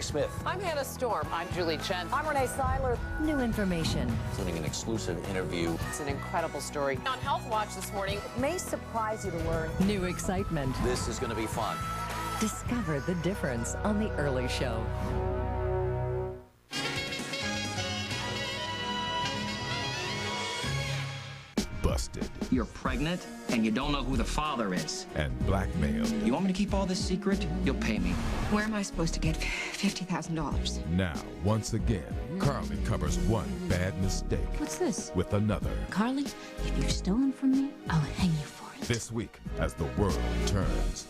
Smith. I'm Hannah Storm. I'm Julie Chen. I'm Renee Seiler. New information. Including an exclusive interview. It's an incredible story. On Health Watch this morning. It may surprise you to learn. New excitement. This is going to be fun. Discover the difference on The Early Show. Busted. You're pregnant and you don't know who the father is. And blackmailed. You want me to keep all this secret? You'll pay me. Where am I supposed to get $50,000? Now, once again, Carly covers one bad mistake What's this? with another. Carly, if you've stolen from me, I'll hang you for it. This week, as the world turns.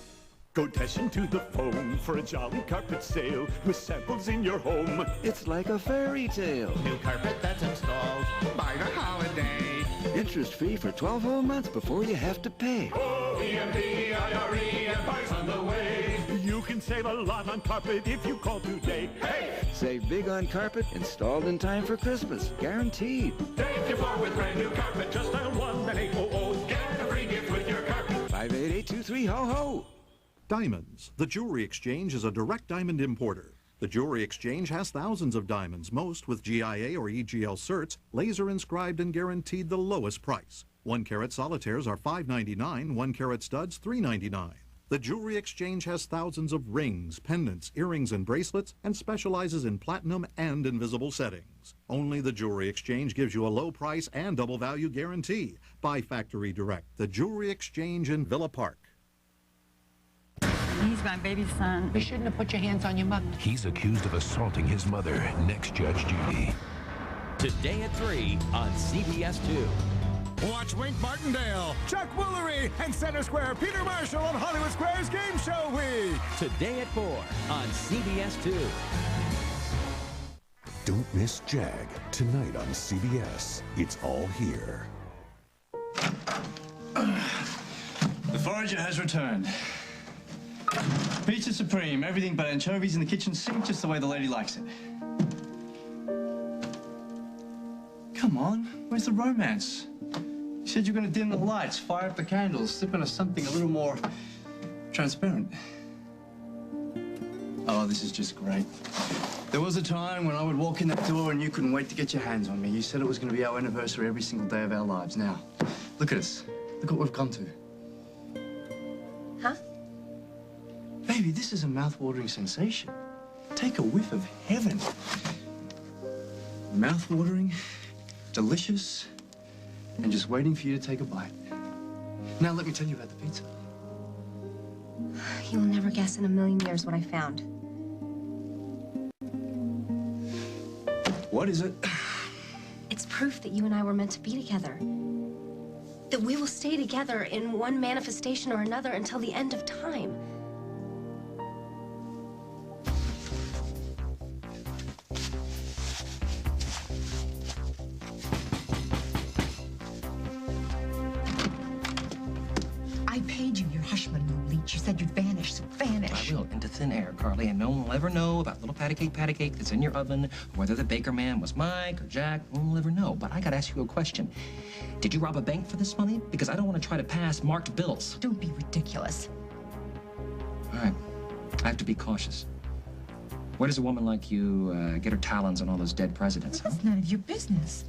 Go dashing to the phone for a jolly carpet sale with samples in your home. It's like a fairy tale. New carpet that's installed by the holiday. Interest-free for 12 whole months before you have to pay. O-E-M-P-I-R-E, advice on the way. You can save a lot on carpet if you call today. Hey! Save big on carpet, installed in time for Christmas. Guaranteed. Thank you for with brand new carpet. Just dial 1-800. Get a free gift with your carpet. 58823, ho-ho! Diamonds. The Jewelry Exchange is a direct diamond importer. The Jewelry Exchange has thousands of diamonds, most with GIA or EGL certs, laser inscribed and guaranteed the lowest price. 1-carat solitaires are $5.99, 1-carat studs $3.99. The Jewelry Exchange has thousands of rings, pendants, earrings, and bracelets, and specializes in platinum and invisible settings. Only the Jewelry Exchange gives you a low price and double value guarantee. Buy factory direct. The Jewelry Exchange in Villa Park. He's my baby son. You shouldn't have put your hands on your mother. He's accused of assaulting his mother. Next, Judge Judy. Today at 3 on CBS 2. Watch Wink Martindale, Chuck Woolery, and Center Square Peter Marshall on Hollywood Squares Game Show Week. Today at 4 on CBS 2. Don't miss Jag. Tonight on CBS. It's all here. The forager has returned. Pizza Supreme, everything but anchovies in the kitchen sink, just the way the lady likes it. Come on, where's the romance? You said you were going to dim the lights, fire up the candles, slip into something a little more transparent. Oh, this is just great. There was a time when I would walk in that door and you couldn't wait to get your hands on me. You said it was going to be our anniversary every single day of our lives. Now, look at us. Look what we've come to. Huh? Baby, this is a mouth-watering sensation. Take a whiff of heaven. Mouth-watering, delicious, and just waiting for you to take a bite. Now let me tell you about the pizza. You'll never guess in a million years what I found. What is it? It's proof that you and I were meant to be together. That we will stay together in one manifestation or another until the end of time. I paid you your hush money, you leech. You said you'd vanish, so vanish. I will, into thin air, Carly, and no one will ever know about little patty cake that's in your oven, or whether the baker man was Mike or Jack. No one will ever know. But I gotta ask you a question. Did you rob a bank for this money? Because I don't want to try to pass marked bills. Don't be ridiculous. All right. I have to be cautious. Where does a woman like you get her talons on all those dead presidents? That's none of your business.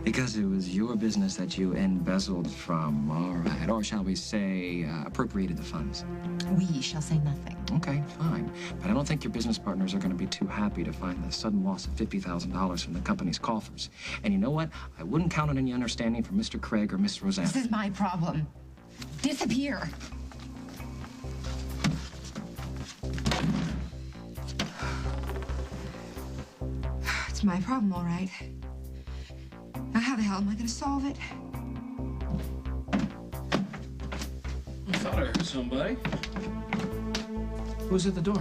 Because it was your business that you embezzled from, all right. Or shall we say, appropriated the funds. We shall say nothing. Okay, fine. But I don't think your business partners are going to be too happy to find the sudden loss of $50,000 from the company's coffers. And you know what? I wouldn't count on any understanding from Mr. Craig or Miss Roseanne. This is my problem. Disappear. It's my problem, all right. Now, how the hell am I going to solve it? I thought I heard somebody. Who's at the door?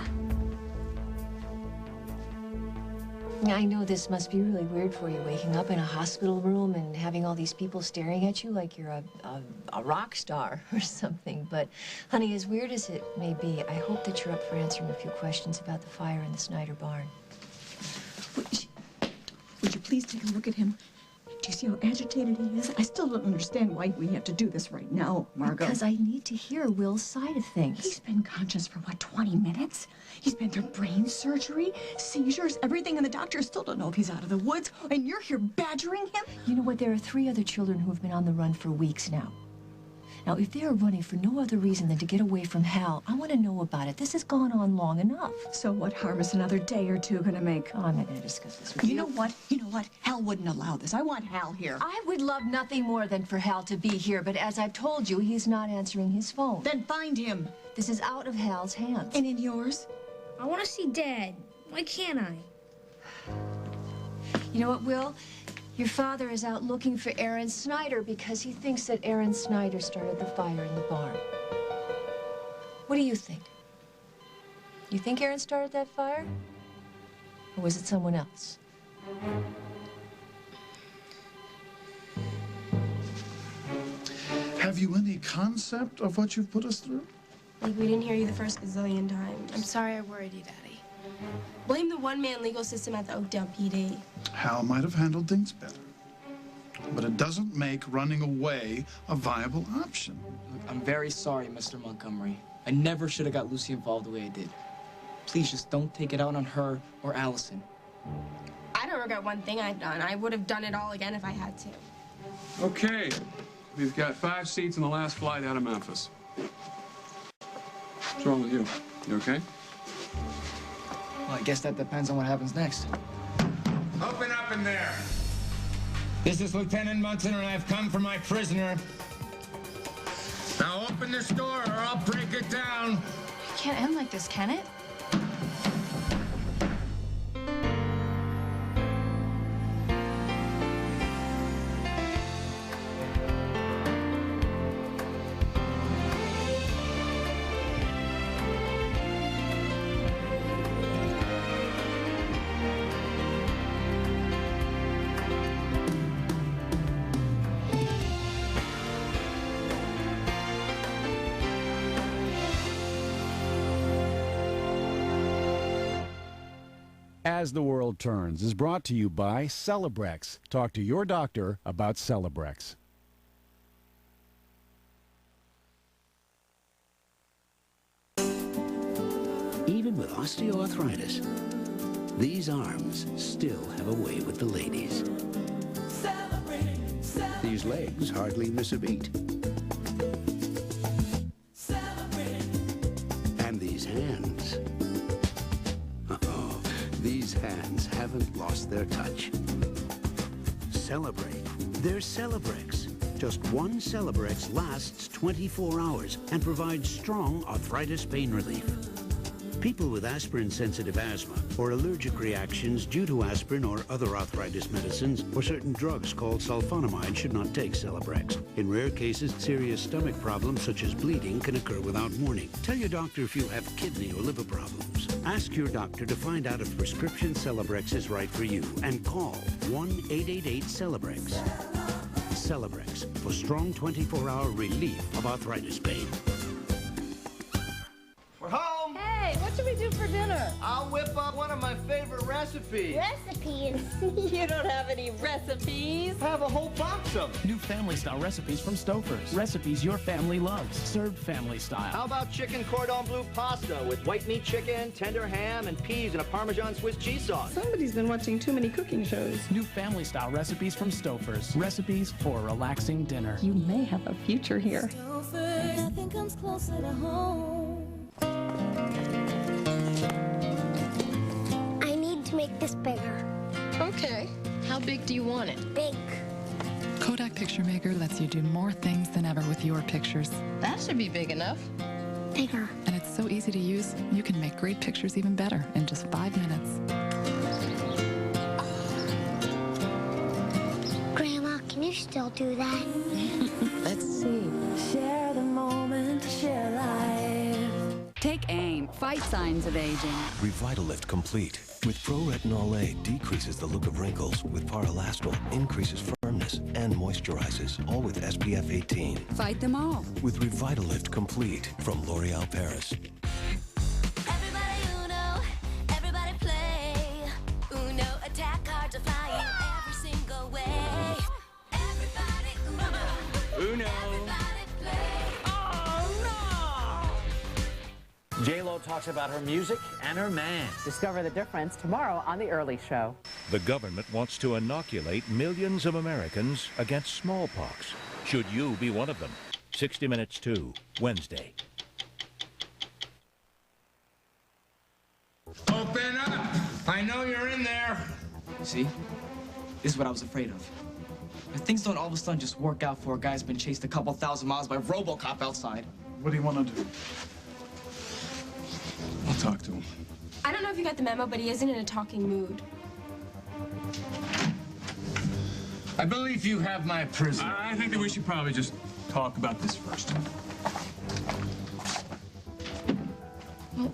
I know this must be really weird for you, waking up in a hospital room and having all these people staring at you like you're a rock star or something. But, honey, as weird as it may be, I hope that you're up for answering a few questions about the fire in the Snyder barn. Would you please take a look at him? Do you see how agitated he is? I still don't understand why we have to do this right now, Margot. Because I need to hear Will's side of things. He's been conscious for, what, 20 minutes? He's been through brain surgery, seizures, everything, and the doctors still don't know if he's out of the woods, and you're here badgering him? You know what? There are 3 other children who have been on the run for weeks now. Now, if they are running for no other reason than to get away from Hal, I want to know about it. This has gone on long enough. So what harm is another day or two going to make? Oh, I'm not going to discuss this with you. You know what? You know what? Hal wouldn't allow this. I want Hal here. I would love nothing more than for Hal to be here, but as I've told you, he's not answering his phone. Then find him. This is out of Hal's hands. And in yours? I want to see Dad. Why can't I? You know what, Will? Your father is out looking for Aaron Snyder because he thinks that Aaron Snyder started the fire in the barn. What do you think? You think Aaron started that fire? Or was it someone else? Have you any concept of what you've put us through? Like, we didn't hear you the first gazillion times. I'm sorry I worried you, Daddy. Blame the one-man legal system at the Oakdale PD. Hal might have handled things better. But it doesn't make running away a viable option. Look, I'm very sorry, Mr. Montgomery. I never should have got Lucy involved the way I did. Please just don't take it out on her or Allison. I don't regret one thing I've done. I would have done it all again if I had to. Okay. We've got 5 seats on the last flight out of Memphis. What's wrong with you? You okay? Well, I guess that depends on what happens next. Open up in there. This is Lieutenant Munson, and I've come for my prisoner. Now open this door, or I'll break it down. It can't end like this, can it? As the World Turns is brought to you by Celebrex. Talk to your doctor about Celebrex. Even with osteoarthritis, these arms still have a way with the ladies. These legs hardly miss a beat. And these hands. Oh, these hands haven't lost their touch. Celebrate. There's Celebrex. Just one Celebrex lasts 24 hours and provides strong arthritis pain relief. People with aspirin-sensitive asthma or allergic reactions due to aspirin or other arthritis medicines or certain drugs called sulfonamide should not take Celebrex. In rare cases, serious stomach problems such as bleeding can occur without warning. Tell your doctor if you have kidney or liver problems. Ask your doctor to find out if prescription Celebrex is right for you and call 1-888-CELEBREX. Celebrex for strong 24-hour relief of arthritis pain. We're home! Hey, what should we do for dinner? I'll whip up one of my favorite recipes. Recipes? You don't have any recipes. I have a whole box of them. New family-style recipes from Stouffer's. Recipes your family loves. Served family style. How about chicken cordon bleu pasta with white meat chicken, tender ham, and peas in a Parmesan Swiss cheese sauce? Somebody's been watching too many cooking shows. New family-style recipes from Stouffer's. Recipes for a relaxing dinner. You may have a future here. Stouffer's, nothing comes closer to home. I need to make this bigger. Okay. How big do you want it? Big. Kodak Picture Maker lets you do more things than ever with your pictures. That should be big enough. Bigger. And it's so easy to use, you can make great pictures even better in just 5 minutes. Grandma, can you still do that? Let's see. Share the moment, share life. Take AIM. Fight signs of aging. Revitalift Complete. With Pro-Retinol A decreases the look of wrinkles. With Paralastral increases firmness and moisturizes. All with SPF 18. Fight them all. With Revitalift Complete from L'Oreal Paris. Everybody Uno, everybody play. Uno attack cards are flying every single way. talks about her music and her man. Discover the difference tomorrow on The Early Show. The government wants to inoculate millions of Americans against smallpox. Should you be one of them? 60 Minutes 2, Wednesday. Open up! I know you're in there. See? This is what I was afraid of. If things don't all of a sudden just work out for a guy who's been chased a couple thousand miles by RoboCop outside. What do you want to do? I'll talk to him. I don't know if you got the memo, but he isn't in a talking mood. I believe you have my prisoner. I think that we should probably just talk about this first. Well,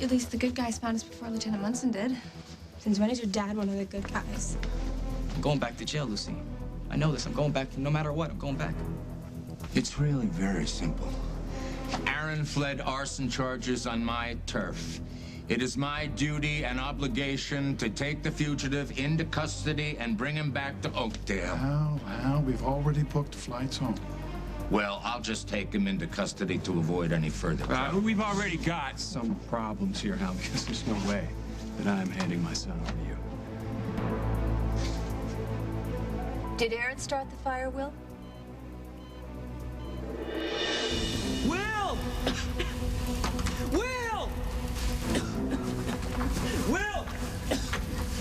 at least the good guys found us before Lieutenant Munson did. Since when is your dad one of the good guys? I'm going back to jail, Lucy. I know this. I'm going back no matter what. I'm going back. It's really very simple. Aaron fled arson charges on my turf. It is my duty and obligation to take the fugitive into custody and bring him back to Oakdale. How? We've already booked flights home. Well, I'll just take him into custody to avoid any further trouble. We've already got some problems here now because there's no way that I'm handing my son over to you. Did Aaron start the fire, Will? Will! Will! Will!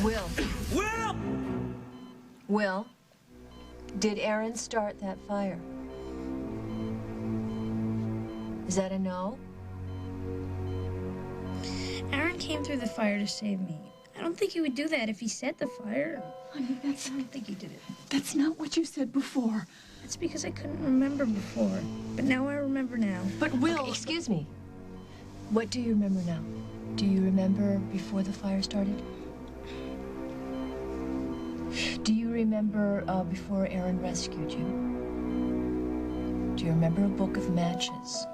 Will. Will! Will, did Aaron start that fire? Is that a no? Aaron came through the fire to save me. I don't think he would do that if he set the fire. Honey, I don't think he did it. That's not what you said before. It's because I couldn't remember before. But now I remember now. But Will... Okay, excuse me. What do you remember now? Do you remember before the fire started? Do you remember before Aaron rescued you? Do you remember a book of matches?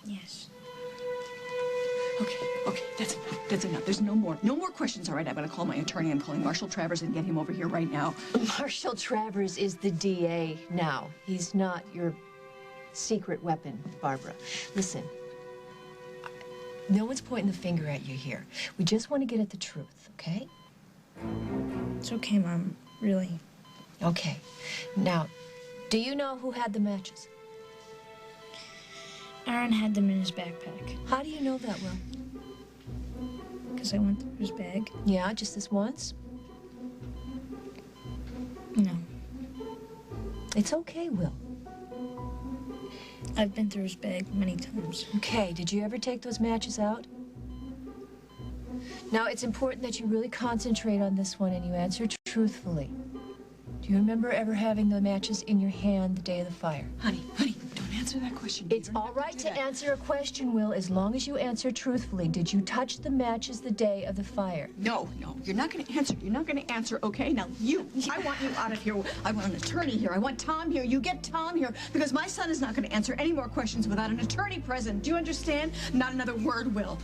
Yes. Okay, that's enough. There's no more questions, all right? I'm gonna call my attorney. I'm calling Marshal Travers and get him over here right now. Marshal Travers is the DA now. He's not your secret weapon, Barbara. Listen, no one's pointing the finger at you here. We just want to get at the truth, okay? It's okay, Mom. Really. Okay. Now, do you know who had the matches? Aaron had them in his backpack. How do you know that, Will? Because I went through his bag. Yeah, just this once? No. It's okay, Will. I've been through his bag many times. Okay, did you ever take those matches out? Now, it's important that you really concentrate on this one and you answer truthfully. Do you remember ever having the matches in your hand the day of the fire? Honey, don't answer that question. It's all right to answer a question, Will, as long as you answer truthfully. Did you touch the matches the day of the fire? No, you're not gonna answer. You're not gonna answer, okay? Now, I want you out of here. I want an attorney here. I want Tom here. You get Tom here, because my son is not gonna answer any more questions without an attorney present. Do you understand? Not another word, Will.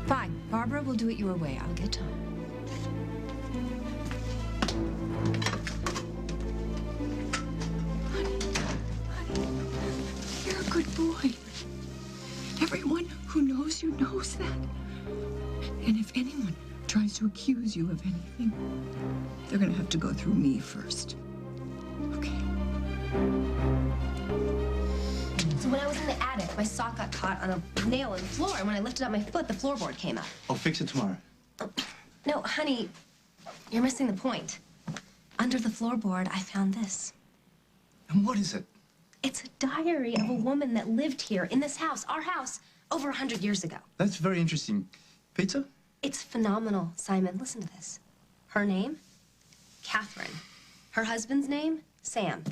Fine. Barbara, we'll do it your way. I'll get Tom. You're a good boy. Everyone who knows you knows that. And if anyone tries to accuse you of anything, they're gonna have to go through me first. Okay? So when I was in the attic, my sock got caught on a nail in the floor, and when I lifted up my foot, the floorboard came up. I'll fix it tomorrow. No, honey, you're missing the point. Under the floorboard, I found this. And what is it? It's a diary of a woman that lived here in this house, our house, over 100 years ago. That's very interesting. Pizza? It's phenomenal, Simon. Listen to this. Her name, Catherine. Her husband's name, Sam.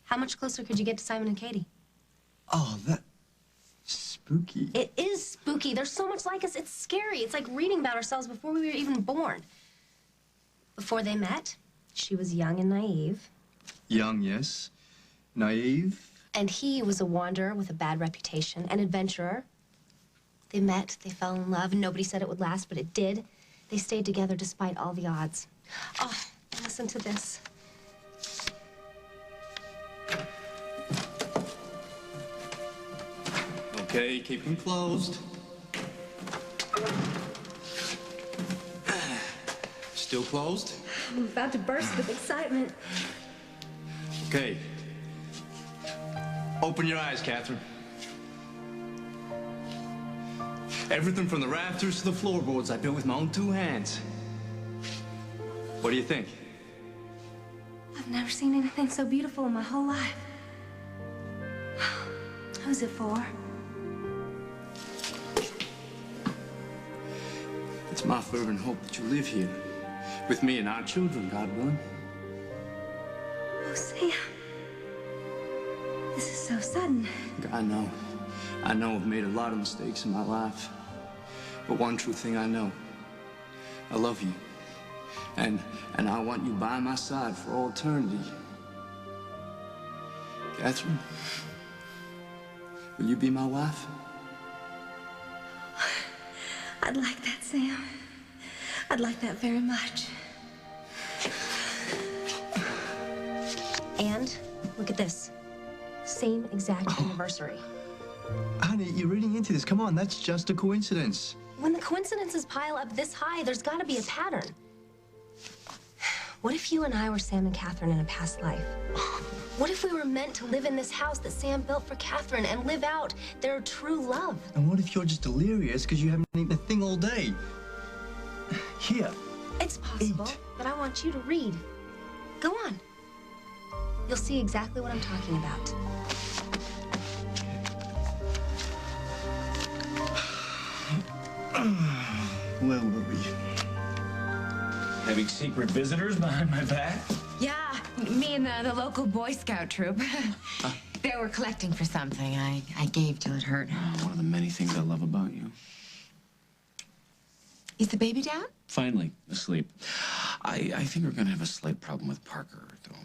How much closer could you get to Simon and Katie? Oh, that... spooky. It is spooky. They're so much like us, it's scary. It's like reading about ourselves before we were even born. Before they met, she was young and naive. Young, yes. Naive. And he was a wanderer with a bad reputation, an adventurer. They met, they fell in love, and nobody said it would last, but it did. They stayed together despite all the odds. Oh, listen to this. Okay, keep them closed. Still closed? I'm about to burst with excitement. Okay. Open your eyes, Catherine. Everything from the rafters to the floorboards I built with my own 2 hands. What do you think? I've never seen anything so beautiful in my whole life. Who's it for? It's my fervent hope that you live here with me and our children, God willing. Oh, Sam. This is so sudden. I know. I know I've made a lot of mistakes in my life. But one true thing I know. I love you. And I want you by my side for all eternity. Catherine, will you be my wife? I'd like that, Sam. I'd like that very much. And look at this. Same exact anniversary. Honey, you're reading into this. Come on, that's just a coincidence. When the coincidences pile up this high, there's got to be a pattern. What if you and I were Sam and Catherine in a past life? What if we were meant to live in this house that Sam built for Catherine and live out their true love? And what if you're just delirious because you haven't eaten a thing all day? Here. It's possible, but I want you to read. Go on. You'll see exactly what I'm talking about. Where were we? Having secret visitors behind my back? Yeah, me and the local Boy Scout troop. They were collecting for something. I gave till it hurt. One of the many things I love about you. Is the baby down? Finally, asleep. I think we're gonna have a slight problem with Parker, though.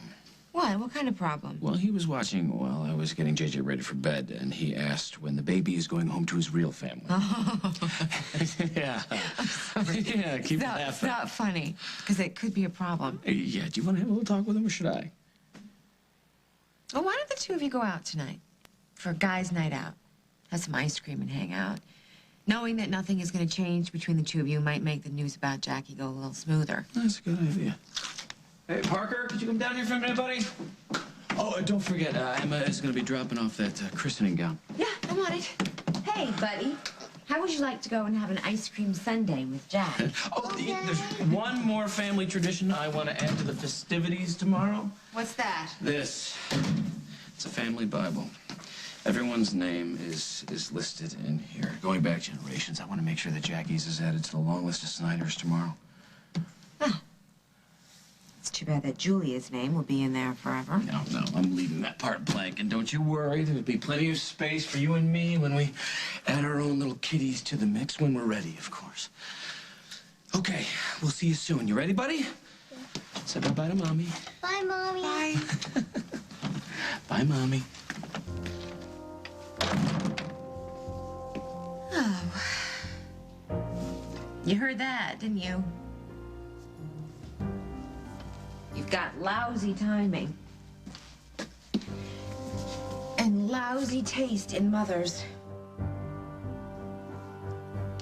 What? What kind of problem? Well, he was watching while I was getting JJ ready for bed, and he asked when the baby is going home to his real family. Oh. Yeah. I'm sorry. Yeah, keep laughing. It's not funny, because it could be a problem. Yeah, do you want to have a little talk with him, or should I? Well, why don't the two of you go out tonight for a guy's night out? Have some ice cream and hang out. Knowing that nothing is going to change between the two of you might make the news about Jackie go a little smoother. That's a good idea. Hey, Parker, could you come down here for a minute, buddy? Oh, don't forget, Emma is going to be dropping off that christening gown. Yeah, I'm on it. Hey, buddy, how would you like to go and have an ice cream sundae with Jack? There's one more family tradition I want to add to the festivities tomorrow. What's that? This. It's a family Bible. Everyone's name is listed in here, going back generations. I want to make sure that Jackie's is added to the long list of Snyders tomorrow. Oh. It's too bad that Julia's name will be in there forever. No, I'm leaving that part blank, and don't you worry, there'll be plenty of space for you and me when we add our own little kitties to the mix when we're ready, of course. Okay, we'll see you soon. You ready, buddy? Say bye-bye to Mommy. Bye, Mommy. Bye. Bye, Mommy. Oh. You heard that, didn't you? You've got lousy timing. And lousy taste in mothers.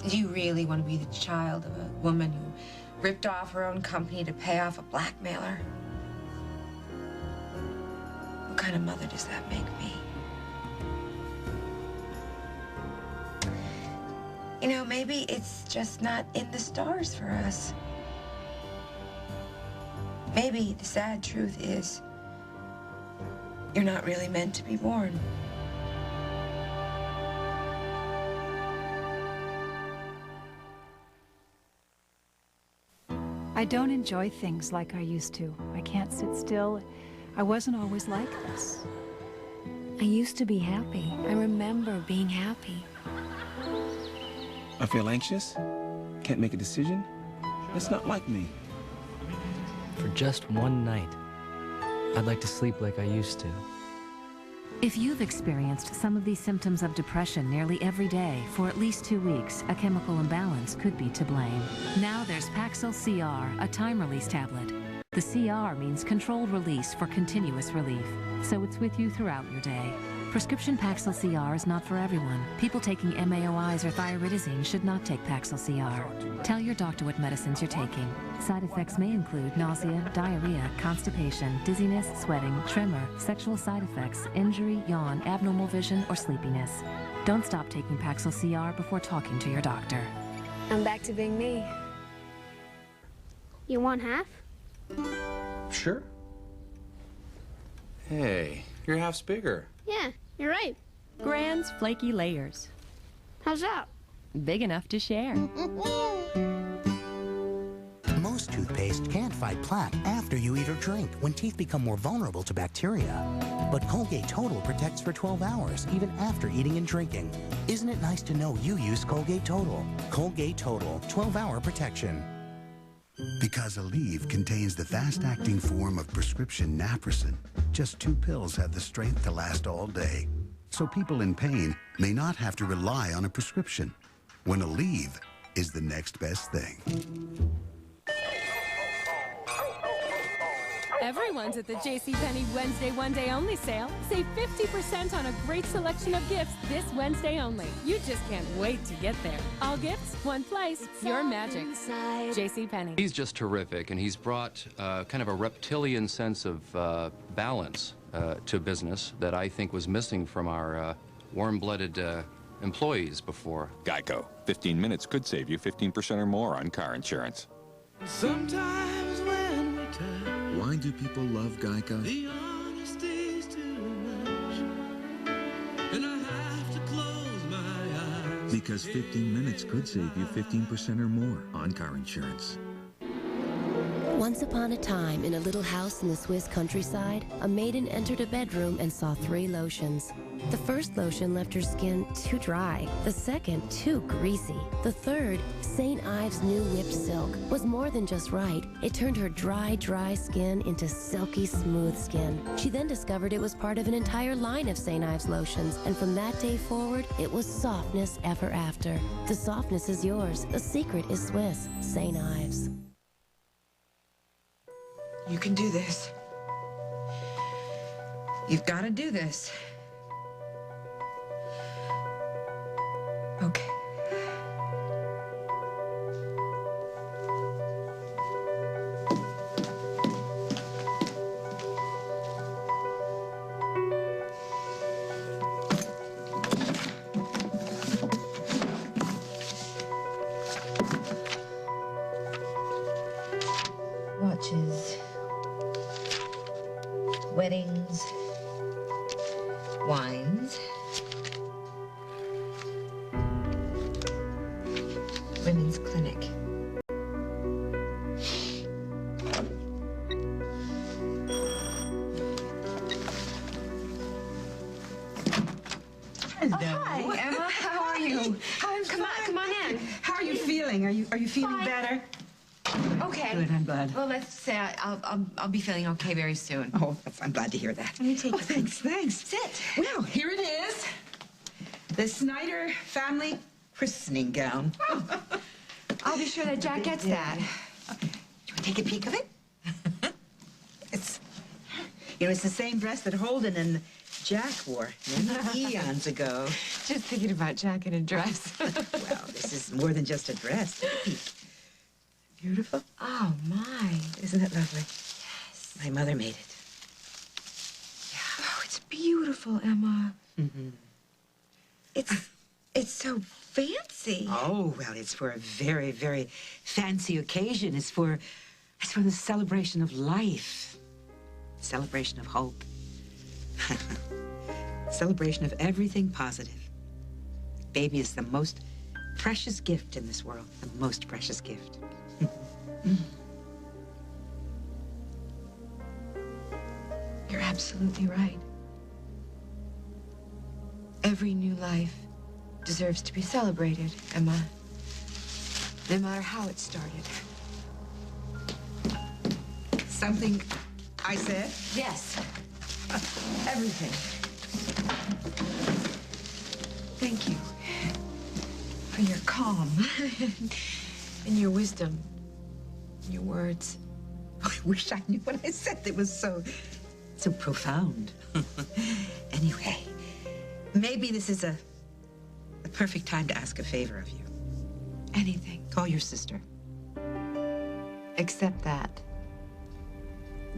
Do you really want to be the child of a woman who ripped off her own company to pay off a blackmailer? What kind of mother does that make me? You know, maybe it's just not in the stars for us. Maybe the sad truth is you're not really meant to be born. I don't enjoy things like I used to. I can't sit still. I wasn't always like this. I used to be happy. I remember being happy. I feel anxious, can't make a decision. It's not like me. For just one night, I'd like to sleep like I used to. If you've experienced some of these symptoms of depression nearly every day for at least 2 weeks, a chemical imbalance could be to blame. Now there's Paxil CR, a time-release tablet. The CR means controlled release for continuous relief, so it's with you throughout your day, Prescription Paxil CR is not for everyone. People taking MAOIs or thyroidazine should not take Paxil CR. Tell your doctor what medicines you're taking. Side effects may include nausea, diarrhea, constipation, dizziness, sweating, tremor, sexual side effects, injury, yawn, abnormal vision, or sleepiness. Don't stop taking Paxil CR before talking to your doctor. I'm back to being me. You want half? Sure. Hey, your half's bigger. Yeah, you're right. Grand's flaky layers. How's that? Big enough to share. Most toothpaste can't fight plaque after you eat or drink when teeth become more vulnerable to bacteria. But Colgate Total protects for 12 hours, even after eating and drinking. Isn't it nice to know you use Colgate Total? Colgate Total, 12-hour protection. Because Aleve contains the fast-acting form of prescription naproxen, just 2 pills have the strength to last all day. So people in pain may not have to rely on a prescription, when Aleve is the next best thing. Everyone's at the JCPenney Wednesday One Day Only sale. Save 50% on a great selection of gifts this Wednesday only. You just can't wait to get there. All gifts, one place, your magic. JCPenney. He's just terrific, and he's brought kind of a reptilian sense of balance to business that I think was missing from our warm-blooded employees before. Geico. 15 minutes could save you 15% or more on car insurance. Sometimes when we touch, why do people love Geico? the honesty's too much, and I have to close my eyes. Because 15 minutes could save you 15% or more on car insurance. Once upon a time, in a little house in the Swiss countryside, a maiden entered a bedroom and saw 3 lotions. The first lotion left her skin too dry. The second, too greasy. The third, St. Ives' new whipped silk, was more than just right. It turned her dry skin into silky, smooth skin. She then discovered it was part of an entire line of St. Ives lotions, and from that day forward, it was softness ever after. The softness is yours. The secret is Swiss. St. Ives. You can do this. You've got to do this. Okay. Watches. Weddings. Wines. Women's clinic. Hello. Hi, Emma. How are you? Come on in. How are you feeling? Are you feeling better? Okay. Good, I'm glad. Well, let's say I'll be feeling okay very soon. Oh, I'm glad to hear that. Let me take Oh, thanks. Sit. Well, here it is. The Snyder family christening gown. I'll be sure that Jack gets that. Do you want to take a peek of it? It's the same dress that Holden and Jack wore many eons ago. Just thinking about Jack in a dress. Well, this is more than just a dress. Take a peek. Beautiful. Oh, my. Isn't it lovely? Yes. My mother made it. Yeah. Oh, it's beautiful, Emma. Mm-hmm. It's so fancy. Oh, well, it's for a very, very fancy occasion. It's for the celebration of life. Celebration of hope. Celebration of everything positive. Baby is the most precious gift in this world. The most precious gift. You're absolutely right. Every new life deserves to be celebrated, Emma. No matter how it started. Something I said? Yes. Everything. Thank you for your calm and your wisdom, and your words. I wish I knew what I said. It was so profound. Anyway, Maybe this is a perfect time to ask a favor of you. Anything. Call your sister. Except that.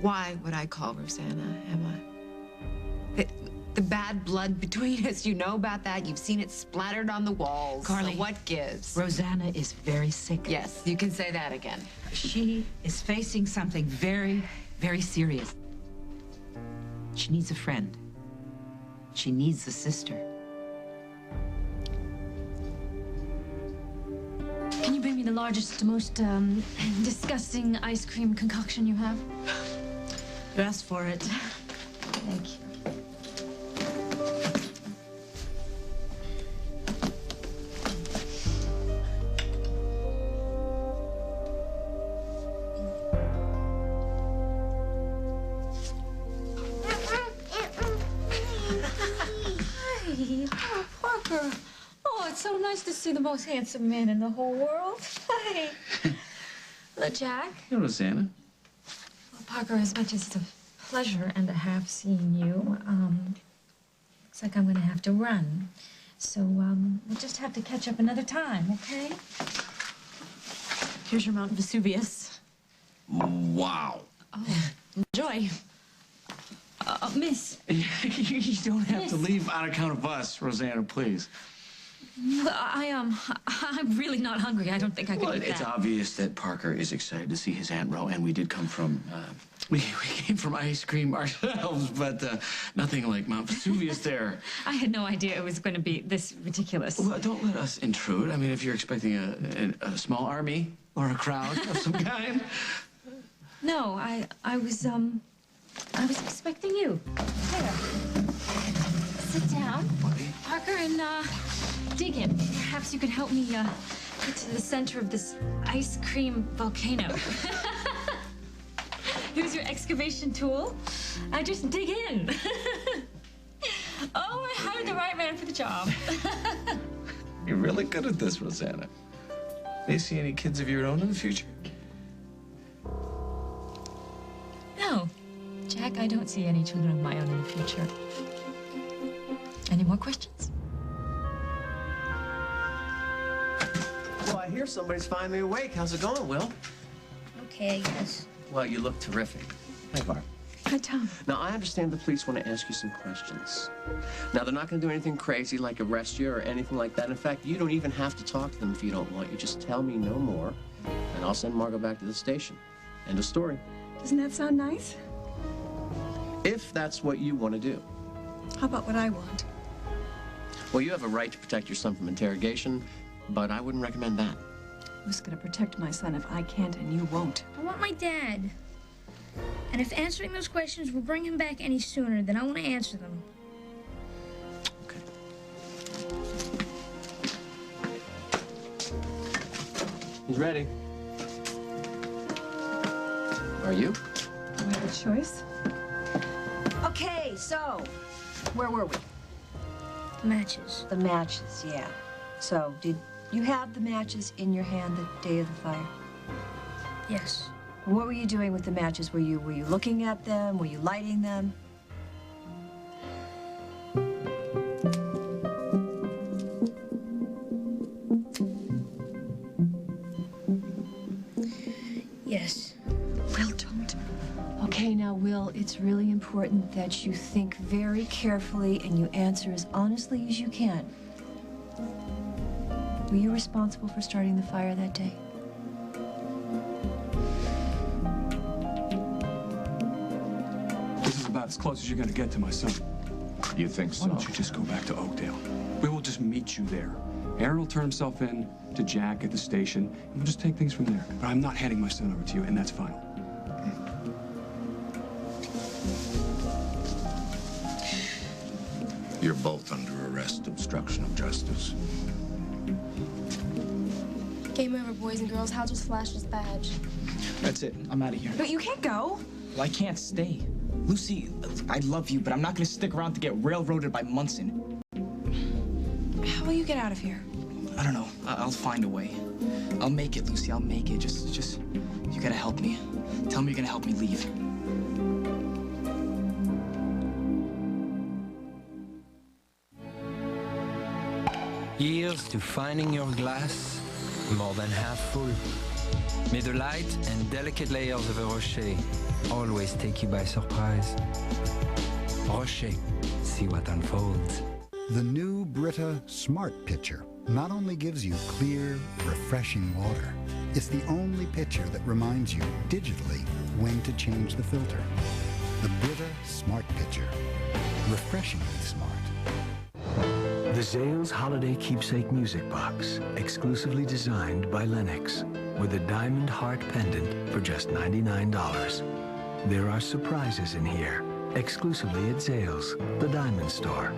Why would I call Rosanna, Emma? The bad blood between us, you know about that. You've seen it splattered on the walls. Carly, so what gives? Rosanna is very sick. Yes, you can say that again. She is facing something very, very serious. She needs a friend. She needs a sister. Can you bring me the largest, most disgusting ice cream concoction you have? You asked for it. Thank you. Oh, Parker. Oh, it's so nice to see the most handsome man in the whole world. Hi. Hello, Jack. Hey, Rosanna. Well, Parker, as much as it's a pleasure and a half seeing you, looks like I'm going to have to run. So, we'll just have to catch up another time, okay? Here's your Mount Vesuvius. Wow. Oh, enjoy. Miss. You don't have to leave on account of us, Rosanna, please. Well, I'm really not hungry. I don't think I could eat that. It's obvious that Parker is excited to see his Aunt Ro, and we did come from, we came from ice cream ourselves, but nothing like Mount Vesuvius there. I had no idea it was going to be this ridiculous. Well, don't let us intrude. I mean, if you're expecting a small army or a crowd of some kind. No, I was expecting you. There. Sit down. Buddy. Parker, and, dig in. Perhaps you could help me, get to the center of this ice cream volcano. Here's your excavation tool. Just dig in. Oh, I hired the right man for the job. You're really good at this, Rosanna. May you see any kids of your own in the future? No. Jack, I don't see any children of my own in the future. Any more questions? Well, I hear somebody's finally awake. How's it going, Will? Okay, I guess. Well, you look terrific. Hi, Barb. Hi, Tom. Now, I understand the police want to ask you some questions. Now, they're not going to do anything crazy like arrest you or anything like that. In fact, you don't even have to talk to them if you don't want. You just tell me no more, and I'll send Margot back to the station. End of story. Doesn't that sound nice? If that's what you want to do. How about what I want? Well, you have a right to protect your son from interrogation, but I wouldn't recommend that. Who's going to protect my son if I can't and you won't? I want my dad. And if answering those questions will bring him back any sooner, then I want to answer them. Okay. He's ready. Are you? Do I have a choice? Okay, so, where were we? Matches. The matches, yeah. So, did you have the matches in your hand the day of the fire? Yes. What were you doing with the matches? Were you looking at them? Were you lighting them? Yes. Will, don't. Okay, now, Will, it's really important that you think very carefully and you answer as honestly as you can. Were you responsible for starting the fire that day? This is about as close as you're going to get to my son. You think so? Why don't you just go back to Oakdale? We will just meet you there. Aaron will turn himself in to Jack at the station, and we'll just take things from there. But I'm not handing my son over to you, and that's final. You're both under arrest, obstruction of justice. Game over, boys and girls. Hal just flashed his badge. That's it. I'm out of here. But you can't go. Well, I can't stay. Lucy, I love you, but I'm not going to stick around to get railroaded by Munson. How will you get out of here? I don't know. I'll find a way. I'll make it, Lucy. I'll make it. Just, you gotta help me. Tell me you're gonna help me leave. Here's to finding your glass more than half full. May the light and delicate layers of a rocher always take you by surprise. Rocher, see what unfolds. The new Brita Smart Pitcher not only gives you clear, refreshing water, it's the only pitcher that reminds you digitally when to change the filter. The Brita Smart Pitcher. Refreshingly smart. The Zales Holiday Keepsake Music Box, exclusively designed by Lennox, with a diamond heart pendant for just $99. There are surprises in here, exclusively at Zales, the diamond store.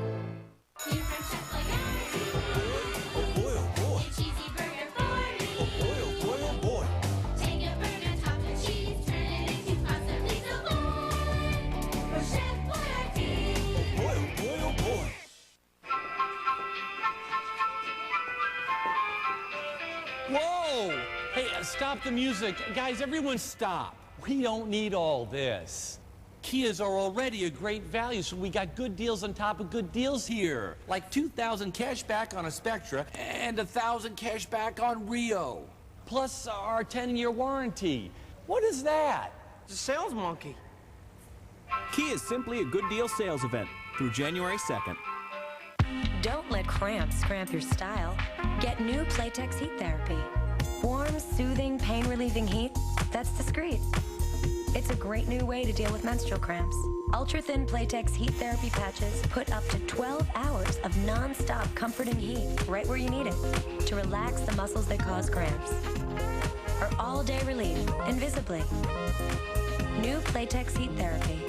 Whoa! Hey, stop the music. Guys, everyone stop. We don't need all this. Kias are already a great value, so we got good deals on top of good deals here. Like $2,000 cash back on a Spectra and $1,000 cash back on Rio. Plus our 10-year warranty. What is that? It's a sales monkey. Kia is simply a good deal sales event through January 2nd. Don't let cramps cramp your style. Get new Playtex heat therapy. Warm, soothing, pain-relieving heat that's discreet. It's a great new way to deal with menstrual cramps. Ultra-thin Playtex heat therapy patches put up to 12 hours of non-stop comforting heat right where you need it to relax the muscles that cause cramps. Or all-day relief, invisibly. New Playtex heat therapy.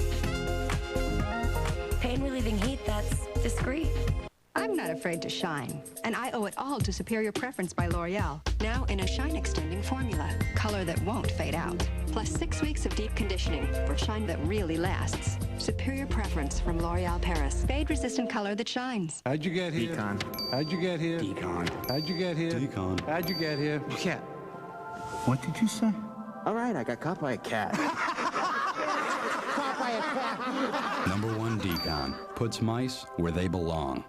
Pain-relieving heat that's discreet. I'm not afraid to shine, and I owe it all to Superior Preference by L'Oreal. Now in a shine-extending formula, color that won't fade out. Plus 6 weeks of deep conditioning for shine that really lasts. Superior Preference from L'Oreal Paris. Fade-resistant color that shines. How'd you get here? Decon. How'd you get here? Decon. How'd you get here? Decon. How'd you get here? Yeah. What did you say? All right, I got caught by a cat. Caught by a cat. Number 1 Decon puts mice where they belong.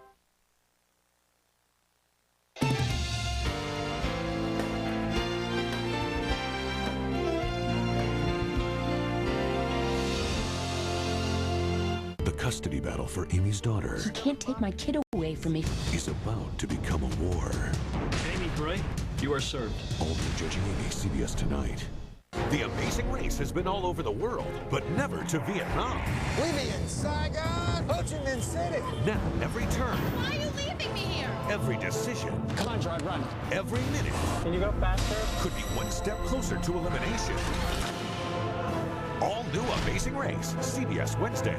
The custody battle for Amy's daughter You can't take my kid away from me. is about to become a war. Amy Bray, you are served. All new Judging Amy, CBS tonight. The Amazing Race has been all over the world, but never to Vietnam. We be in Saigon, Ho Chi Minh City. Now, every turn, Why are you leaving me here? every decision, Come on, Gerard, run. every minute Can you go faster? could be one step closer to elimination. All new Amazing Race, CBS Wednesday.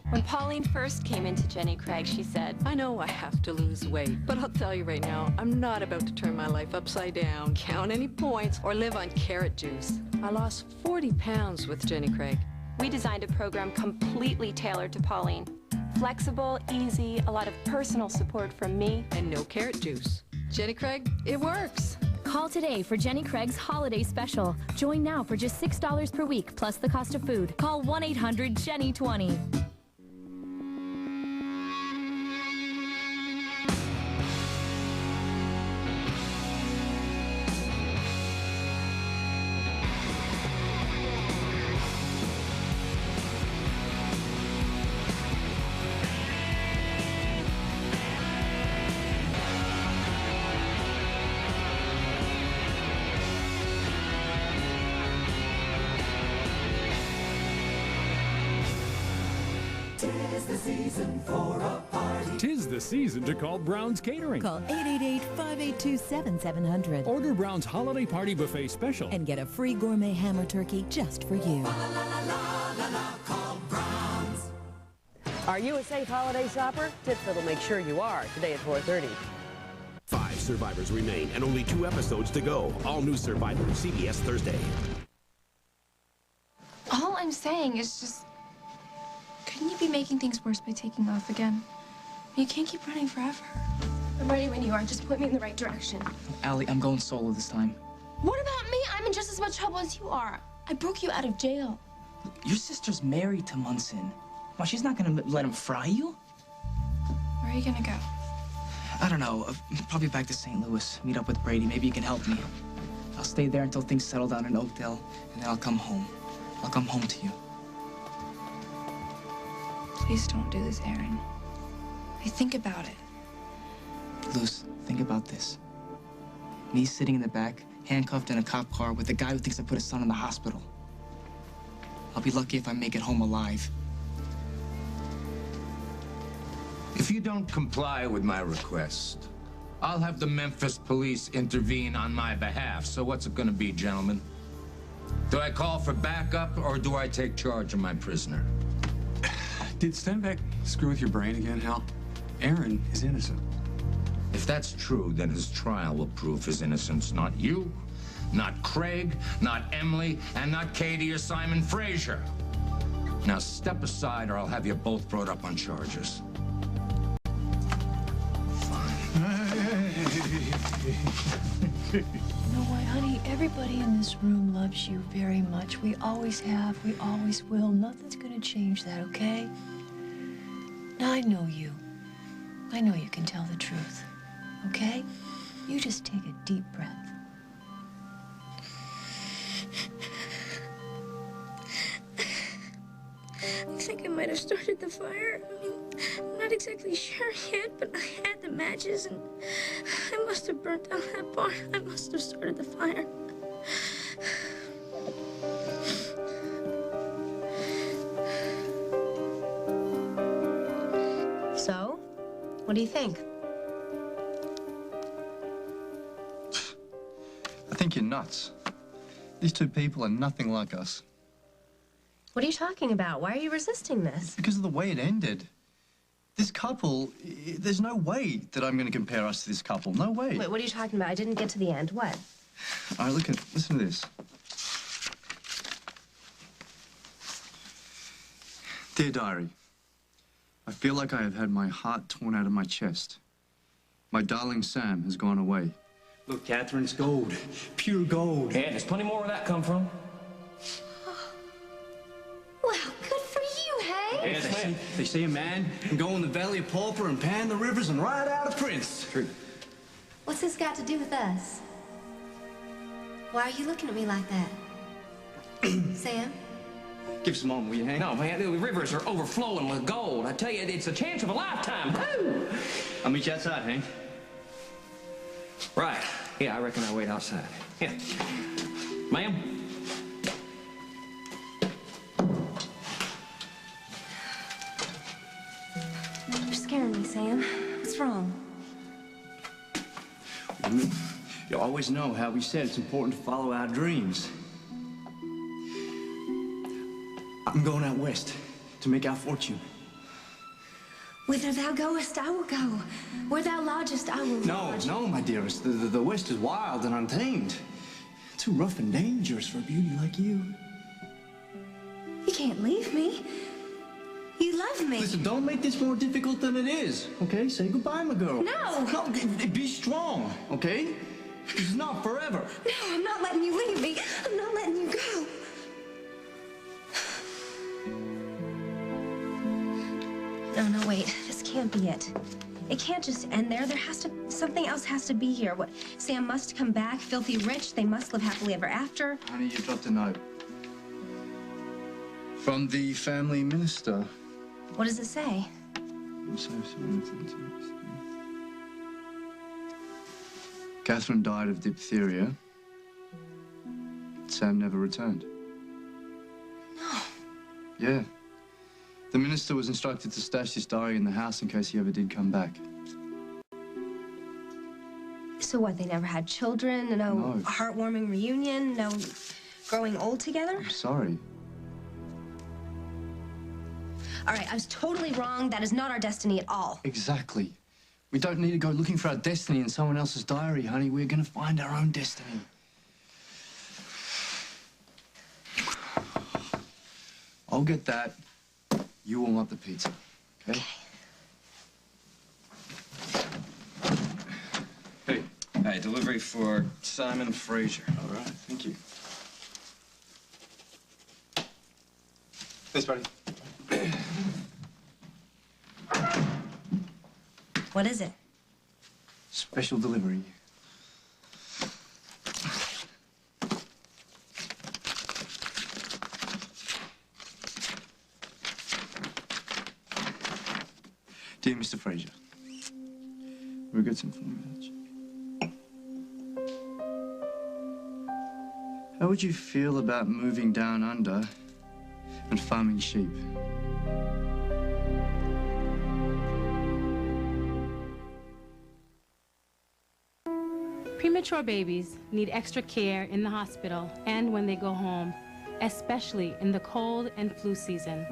When Pauline first came into Jenny Craig, she said, I know I have to lose weight, but I'll tell you right now, I'm not about to turn my life upside down, count any points, or live on carrot juice. I lost 40 pounds with Jenny Craig. we designed a program completely tailored to Pauline. Flexible, easy, a lot of personal support from me. And no carrot juice. Jenny Craig, it works. Call today for Jenny Craig's holiday special. Join now for just $6 per week, plus the cost of food. Call 1-800-JENNY20. Tis the season to call Brown's Catering. Call 888-582-7700. Order Brown's Holiday Party Buffet Special. And get a free gourmet hammer turkey just for you. Are you a safe holiday shopper? Tips that'll make sure you are. Today at 4:30. 5 survivors remain and only 2 episodes to go. All new Survivor, CBS Thursday. All I'm saying is just, couldn't you be making things worse by taking off again? You can't keep running forever. I'm ready when you are. Just point me in the right direction. Allie, I'm going solo this time. What about me? I'm in just as much trouble as you are. I broke you out of jail. Your sister's married to Munson. Well, she's not gonna let him fry you. Where are you gonna go? I don't know. Probably back to St. Louis. Meet up with Brady. Maybe you can help me. I'll stay there until things settle down in Oakdale, and then I'll come home. I'll come home to you. Please don't do this, Aaron. Hey, think about it. Luce, think about this. Me sitting in the back, handcuffed in a cop car with the guy who thinks I put his son in the hospital. I'll be lucky if I make it home alive. If you don't comply with my request, I'll have the Memphis police intervene on my behalf. So what's it gonna be, gentlemen? Do I call for backup or do I take charge of my prisoner? Did Stenbeck screw with your brain again, Hal? Aaron is innocent. If that's true, then his trial will prove his innocence. Not you, not Craig, not Emily, and not Katie or Simon Frazier. Now step aside or I'll have you both brought up on charges. You know what, honey? Everybody in this room loves you very much. We always have. We always will. Nothing's gonna change that, okay? Now, I know you. I know you can tell the truth, okay? You just take a deep breath. I think I might have started the fire. I mean, I'm not exactly sure yet, but I had the matches and I must have burnt down that barn. I must have started the fire. So, what do you think? I think you're nuts. These two people are nothing like us. What are you talking about? Why are you resisting this? Because of the way it ended. This couple, there's no way that I'm going to compare us to this couple. No way. Wait, what are you talking about? I didn't get to the end. What? All right, listen to this. Dear Diary, I feel like I have had my heart torn out of my chest. My darling Sam has gone away. Look, Catherine, it's gold. Pure gold. Yeah, there's plenty more where that come from. Well, good for you, hey? Yes, they say a man can go in the valley of Pauper and pan the rivers and ride out a prince. True. What's this got to do with us? Why are you looking at me like that? Sam? Give us a moment, will you, Hank? No, man, the rivers are overflowing with gold. I tell you, it's a chance of a lifetime. Woo! I'll meet you outside, Hank. Right. Yeah, I reckon I'll wait outside. Yeah. Ma'am? You're scaring me, Sam. What's wrong? You always know how we said it's important to follow our dreams. I'm going out west to make our fortune. Whither thou goest, I will go. Where thou lodgest, I will lodge. No, my dearest. The west is wild and untamed. Too rough and dangerous for a beauty like you. You can't leave me. You love me. Listen, don't make this more difficult than it is, okay? Say goodbye, my girl. No! No, be strong, okay? This is not forever. No, I'm not letting you leave me. I'm not letting you go. No, wait. This can't be it. It can't just end there. Something else has to be here. What? Sam must come back, filthy rich. They must live happily ever after. Honey, you dropped a note. From the family minister. What does it say? Catherine died of diphtheria. Sam never returned. No. Yeah. The minister was instructed to stash this diary in the house in case he ever did come back. So what, they never had children? No heartwarming reunion? No growing old together? I'm sorry. All right, I was totally wrong. That is not our destiny at all. Exactly. We don't need to go looking for our destiny in someone else's diary, honey. We're going to find our own destiny. I'll get that. You warm up the pizza, okay? Hey. Hey, delivery for Simon Frazier. All right, thank you. Thanks, buddy. What is it? Special delivery. Dear Mr. Fraser, regrets informing you. How would you feel about moving down under and farming sheep? Premature babies need extra care in the hospital and when they go home, especially in the cold and flu season.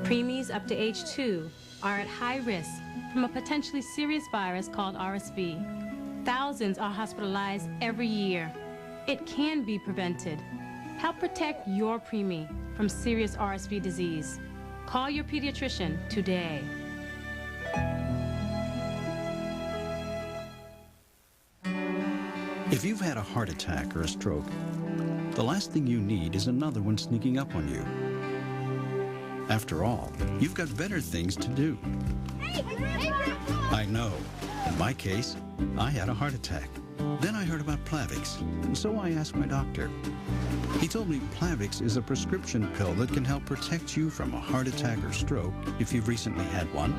Preemies up to age 2 are at high risk from a potentially serious virus called RSV. Thousands are hospitalized every year. It can be prevented. Help protect your preemie from serious RSV disease. Call your pediatrician today. If you've had a heart attack or a stroke, the last thing you need is another one sneaking up on you. After all, you've got better things to do. I know. In my case, I had a heart attack. Then I heard about Plavix, so I asked my doctor. He told me Plavix is a prescription pill that can help protect you from a heart attack or stroke if you've recently had one,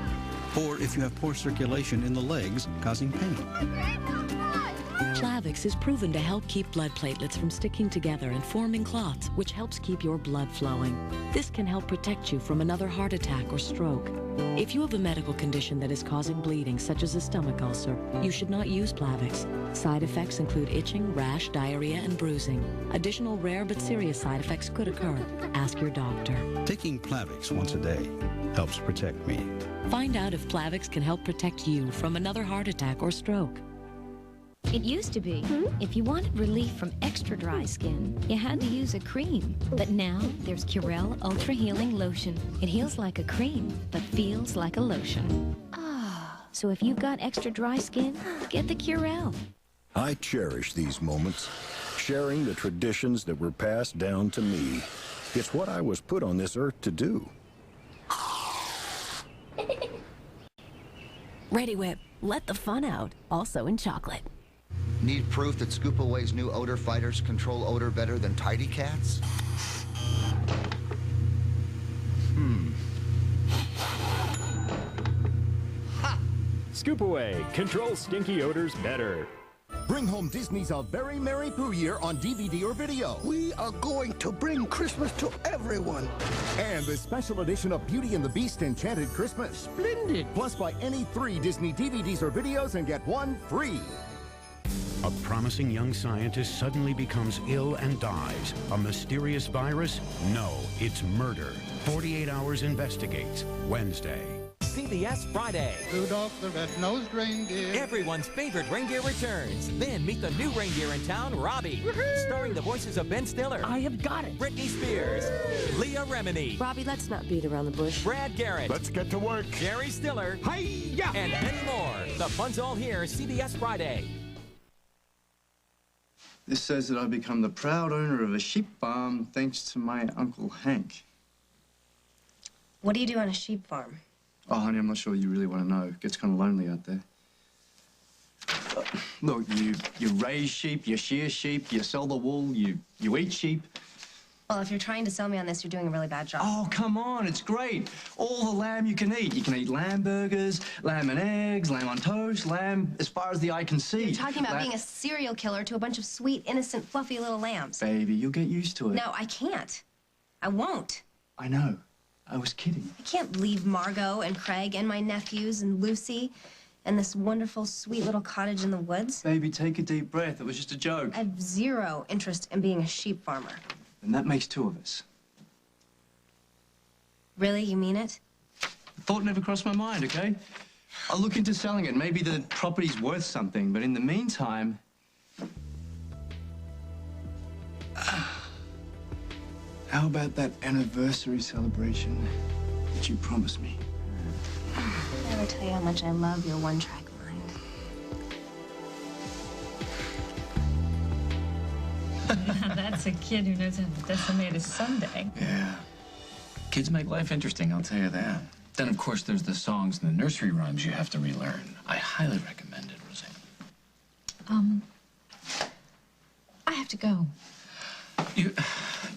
or if you have poor circulation in the legs causing pain. Plavix is proven to help keep blood platelets from sticking together and forming clots, which helps keep your blood flowing. This can help protect you from another heart attack or stroke. If you have a medical condition that is causing bleeding, such as a stomach ulcer, you should not use Plavix. Side effects include itching, rash, diarrhea, and bruising. Additional rare but serious side effects could occur. Ask your doctor. Taking Plavix once a day helps protect me. Find out if Plavix can help protect you from another heart attack or stroke. It used to be, if you wanted relief from extra dry skin, you had to use a cream. But now, there's Curel Ultra Healing Lotion. It heals like a cream, but feels like a lotion. So if you've got extra dry skin, get the Curel. I cherish these moments, sharing the traditions that were passed down to me. It's what I was put on this earth to do. Ready Whip, let the fun out, also in chocolate. Need proof that Scoop Away's new odor fighters control odor better than Tidy Cats? Ha! Scoop Away, control stinky odors better. Bring home Disney's A Very Merry Pooh Year on DVD or video. We are going to bring Christmas to everyone. And the special edition of Beauty and the Beast Enchanted Christmas. Splendid. Plus, buy any 3 Disney DVDs or videos and get 1 free. A promising young scientist suddenly becomes ill and dies. A mysterious virus? No, it's murder. 48 Hours investigates. Wednesday. CBS Friday. Rudolph the Red-Nosed Reindeer. Everyone's favorite reindeer returns. Then meet the new reindeer in town, Robbie. Starring the voices of Ben Stiller. I have got it. Britney Spears. Leah Remini. Robbie, let's not beat around the bush. Brad Garrett. Let's get to work. Jerry Stiller. Hi-ya! And many more. The fun's all here, CBS Friday. This says that I've become the proud owner of a sheep farm thanks to my Uncle Hank. What do you do on a sheep farm? Oh, honey, I'm not sure you really want to know. It gets kind of lonely out there. Look, you raise sheep, you shear sheep, you sell the wool, you eat sheep. Well, if you're trying to sell me on this, you're doing a really bad job. Oh, come on, it's great. All the lamb you can eat. You can eat lamb burgers, lamb and eggs, lamb on toast, lamb as far as the eye can see. You're talking about being a serial killer to a bunch of sweet, innocent, fluffy little lambs. Baby, you'll get used to it. No, I can't. I won't. I know. I was kidding. I can't leave Margot and Craig and my nephews and Lucy and this wonderful, sweet little cottage in the woods. Baby, take a deep breath. It was just a joke. I have zero interest in being a sheep farmer. And that makes 2 of us. Really? You mean it? The thought never crossed my mind, okay? I'll look into selling it. Maybe the property's worth something, but in the meantime... How about that anniversary celebration that you promised me? I never tell you how much I love your one-track mind. Now that's a kid who knows how to decimate a sundae. Yeah. Kids make life interesting, I'll tell you that. Then, of course, there's the songs and the nursery rhymes you have to relearn. I highly recommend it, Roseanne. I have to go.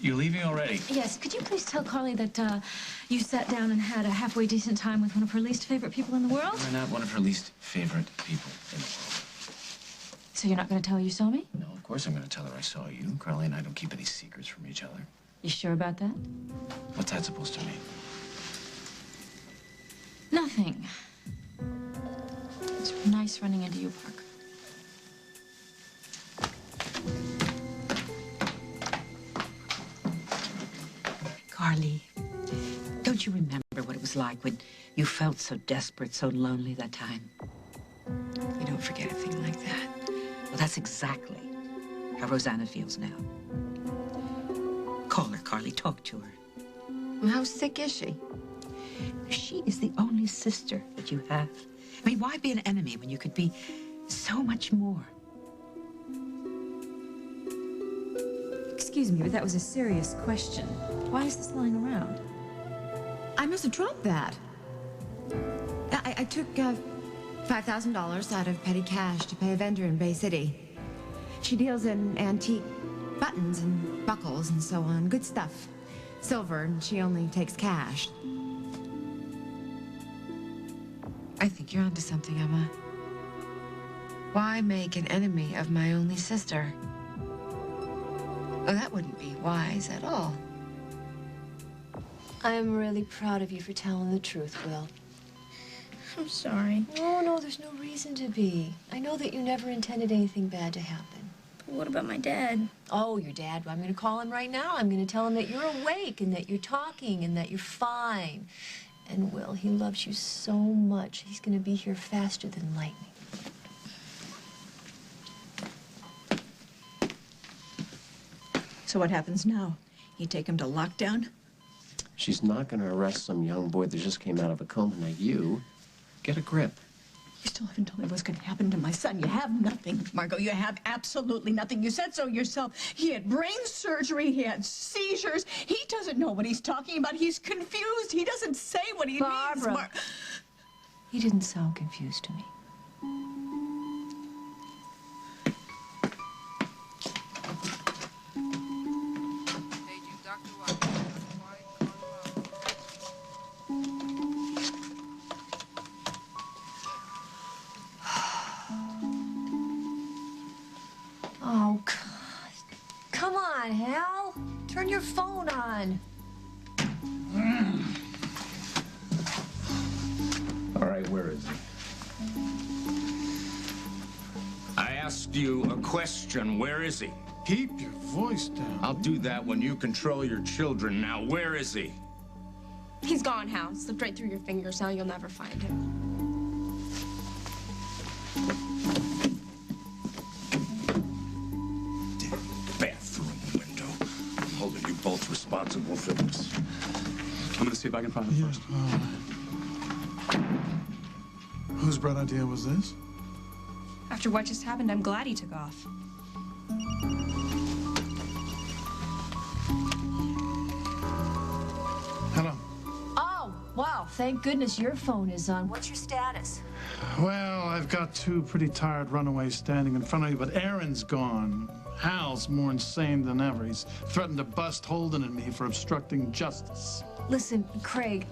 You're leaving already? Yes, could you please tell Carly that you sat down and had a halfway decent time with one of her least favorite people in the world? You're not one of her least favorite people in the world. So you're not going to tell her you saw me? No, of course I'm going to tell her I saw you. Carly and I don't keep any secrets from each other. You sure about that? What's that supposed to mean? Nothing. It's nice running into you, Parker. Carly, don't you remember what it was like when you felt so desperate, so lonely that time? You don't forget a thing like that. Well, that's exactly how Rosanna feels now. Call her, Carly. Talk to her. Well, how sick is she? She is the only sister that you have. I mean, why be an enemy when you could be so much more? Excuse me, but that was a serious question. Why is this lying around? I must have dropped that. I took $5,000 out of petty cash to pay a vendor in Bay City. She deals in antique buttons and buckles and so on. Good stuff. Silver, and she only takes cash. I think you're onto something, Emma. Why make an enemy of my only sister? Oh, that wouldn't be wise at all. I'm really proud of you for telling the truth, Will. I'm sorry. No, there's no reason to be. I know that you never intended anything bad to happen. But what about my dad? Oh, your dad. I'm going to call him right now. I'm going to tell him that you're awake and that you're talking and that you're fine. And Will, he loves you so much. He's going to be here faster than lightning. So what happens now? You take him to lockdown? She's not going to arrest some young boy that just came out of a coma. Now you, get a grip. You still haven't told me what's going to happen to my son. You have nothing, Margot. You have absolutely nothing. You said so yourself. He had brain surgery. He had seizures. He doesn't know what he's talking about. He's confused. He doesn't say what he means. Barbara. He didn't sound confused to me. Oh, God. Come on, Hal. Turn your phone on. All right, where is he? I asked you a question. Where is he? Keep your voice down. I'll do that when you control your children. Now, where is he? He's gone, Hal. Slipped right through your fingers. Now you'll never find him. Bathroom window. I'm holding you both responsible for this. I'm gonna see if I can find him first. Whose bright idea was this? After what just happened, I'm glad he took off. Hello. Oh, wow. Thank goodness your phone is on. What's your status? Well, I've got two pretty tired runaways standing in front of me, but Aaron's gone. Hal's more insane than ever. He's threatened to bust Holden and me for obstructing justice. Listen, Craig,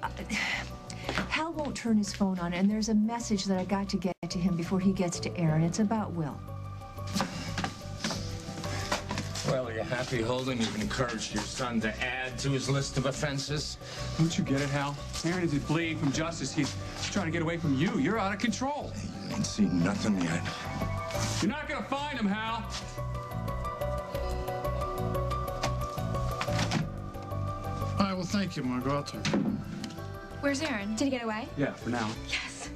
Hal won't turn his phone on, and there's a message that I got to get to him before he gets to Aaron. It's about Will. Well, are you happy, Holden? You've encouraged your son to add to his list of offenses? Don't you get it, Hal? Aaron isn't fleeing from justice. He's trying to get away from you. You're out of control. You ain't seen nothing yet. You're not gonna find him, Hal. All right, well, thank you, Margot. I'll talk. Where's Aaron? Did he get away? Yeah, for now. Yes.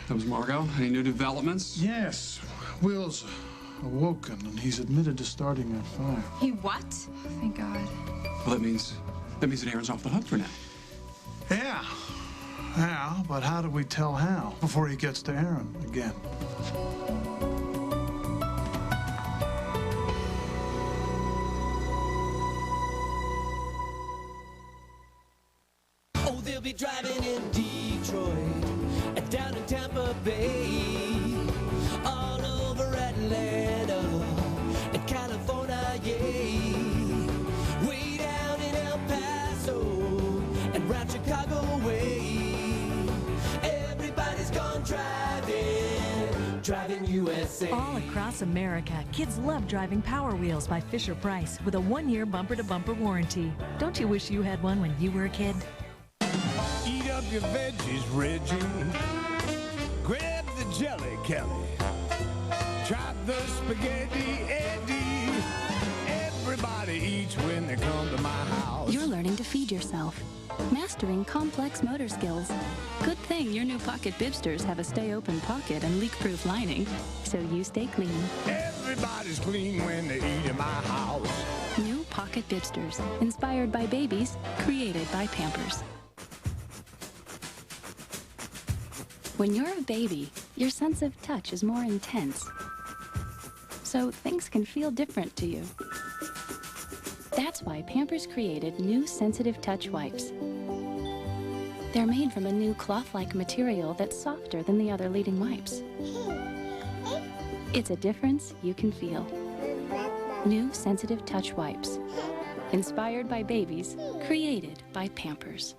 That was Margot. Any new developments? Yes. Will's awoken, and he's admitted to starting that fire. He what? Oh, thank God. Well, that means that Aaron's off the hook for now. Yeah. Hal, but how do we tell Hal before he gets to Aaron again? Oh, they'll be driving in Detroit and down in Tampa Bay. All over Driving USA. All across America, kids love driving Power Wheels by Fisher-Price with a 1-year bumper-to-bumper warranty. Don't you wish you had one when you were a kid? Eat up your veggies, Reggie. Grab the jelly, Kelly. Try the spaghetti, Eddie. Everybody eats when they come to my house. You're learning to feed yourself, mastering complex motor skills. Good thing your new pocket bibsters have a stay-open pocket and leak-proof lining, so you stay clean. Everybody's clean when they eat in my house. New pocket bibsters, inspired by babies, created by Pampers. When you're a baby, your sense of touch is more intense, so things can feel different to you. That's why Pampers created new sensitive touch wipes. They're made from a new cloth-like material that's softer than the other leading wipes. It's a difference you can feel. New sensitive touch wipes. Inspired by babies, created by Pampers.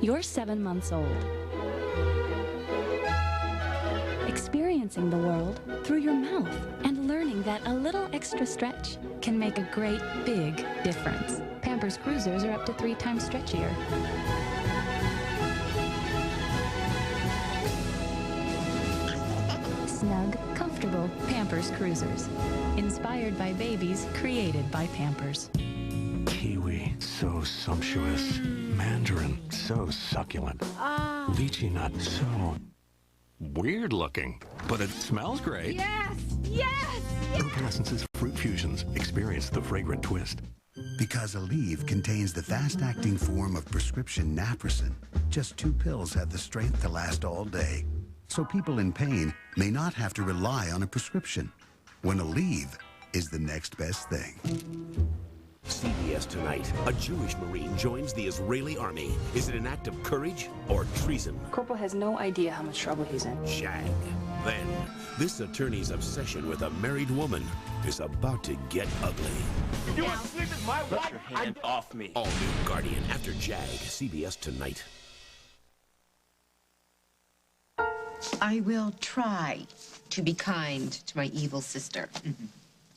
You're 7 months old. Experiencing the world through your mouth and learning that a little extra stretch can make a great big difference. Pampers Cruisers are up to 3 times stretchier. Snug, comfortable Pampers Cruisers. Inspired by babies, created by Pampers. Kiwi, so sumptuous. Mandarin, so succulent. Lychee nut, so weird looking, but it smells great. Yes! Yes! Herbal Essences Fruit Fusions. Experience the fragrant twist. Because Aleve contains the fast-acting form of prescription naproxen, just 2 pills have the strength to last all day. So people in pain may not have to rely on a prescription, when Aleve is the next best thing. CBS Tonight. A Jewish Marine joins the Israeli army. Is it an act of courage or treason? Corporal has no idea how much trouble he's in. Jag. Then, this attorney's obsession with a married woman is about to get ugly. You want to sleep with my wife? Put your hand off me. All new Guardian after Jag. CBS Tonight. I will try to be kind to my evil sister.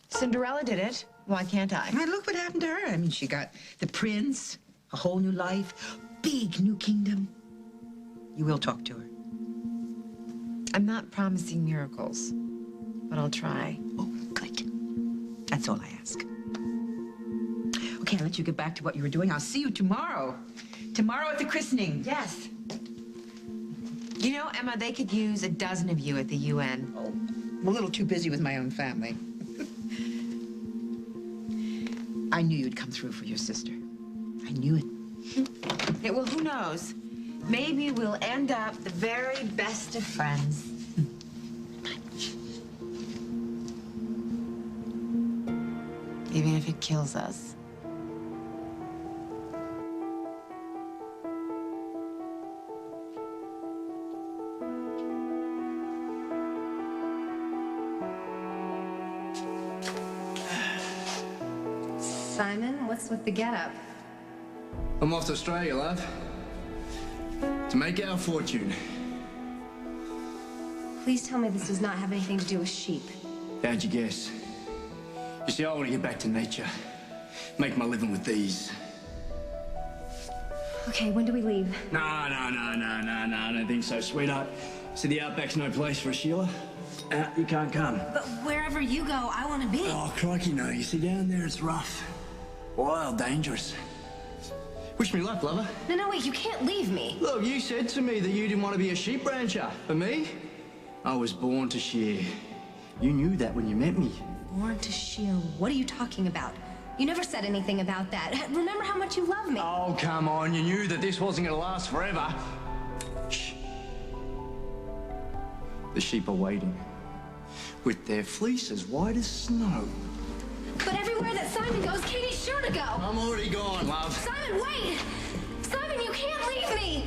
Cinderella did it. Why can't I? And look what happened to her. I mean, she got the prince, a whole new life, big new kingdom. You will talk to her. I'm not promising miracles, but I'll try. Oh, good. That's all I ask. Okay, I'll let you get back to what you were doing. I'll see you tomorrow. Tomorrow at the christening. Yes. You know, Emma, they could use a dozen of you at the UN. Oh, I'm a little too busy with my own family. I knew you'd come through for your sister. I knew it. Yeah, well, who knows? Maybe we'll end up the very best of friends. Even if it kills us. Simon, what's with the getup? I'm off to Australia, love. To make our fortune. Please tell me this does not have anything to do with sheep. How'd you guess? You see, I want to get back to nature. Make my living with these. Okay, when do we leave? No, I don't think so, sweetheart. See, the outback's no place for a Sheila. You can't come. But wherever you go, I want to be. Oh, crikey, no. You see, down there it's rough. Wild, dangerous. Wish me luck, lover. No, wait, you can't leave me. Look, you said to me that you didn't want to be a sheep rancher. For me, I was born to shear. You knew that when you met me. Born to shear? What are you talking about? You never said anything about that. Remember how much you love me. Oh, come on. You knew that this wasn't going to last forever. Shh. The sheep are waiting, with their fleeces white as snow. But everywhere that Simon goes, Katie's sure to go. I'm already gone, love. Simon, wait! Simon, you can't leave me!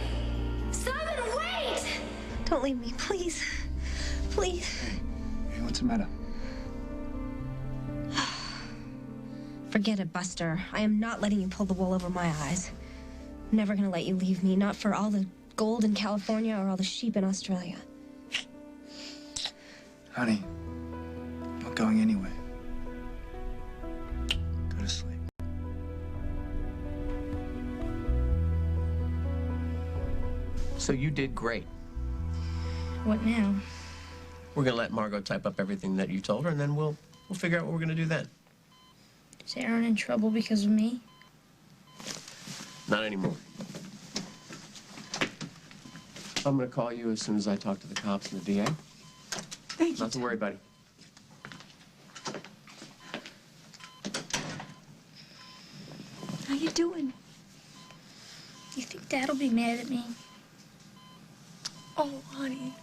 Simon, wait! Don't leave me, please. Please. Hey, what's the matter? Forget it, Buster. I am not letting you pull the wool over my eyes. I'm never gonna let you leave me, not for all the gold in California or all the sheep in Australia. Honey, I'm not going anywhere. Go to sleep. So you did great. What now? We're gonna let Margot type up everything that you told her, and then we'll figure out what we're gonna do then. Is Aaron in trouble because of me? Not anymore. I'm gonna call you as soon as I talk to the cops and the DA. Thank you. Not to worry, buddy. How you doing? You think Dad'll be mad at me? Oh, honey,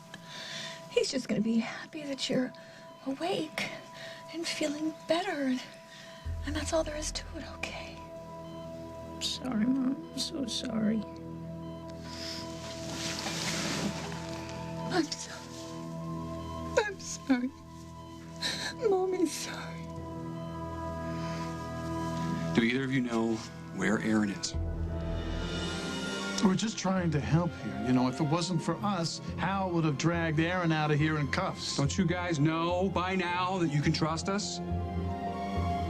he's just gonna be happy that you're awake and feeling better, and that's all there is to it, okay? Sorry, Mom. I'm so sorry. I'm sorry. I'm sorry. Mommy's sorry. Do either of you know where Aaron is? We're just trying to help here. You know, if it wasn't for us, Hal would have dragged Aaron out of here in cuffs. Don't you guys know by now that you can trust us?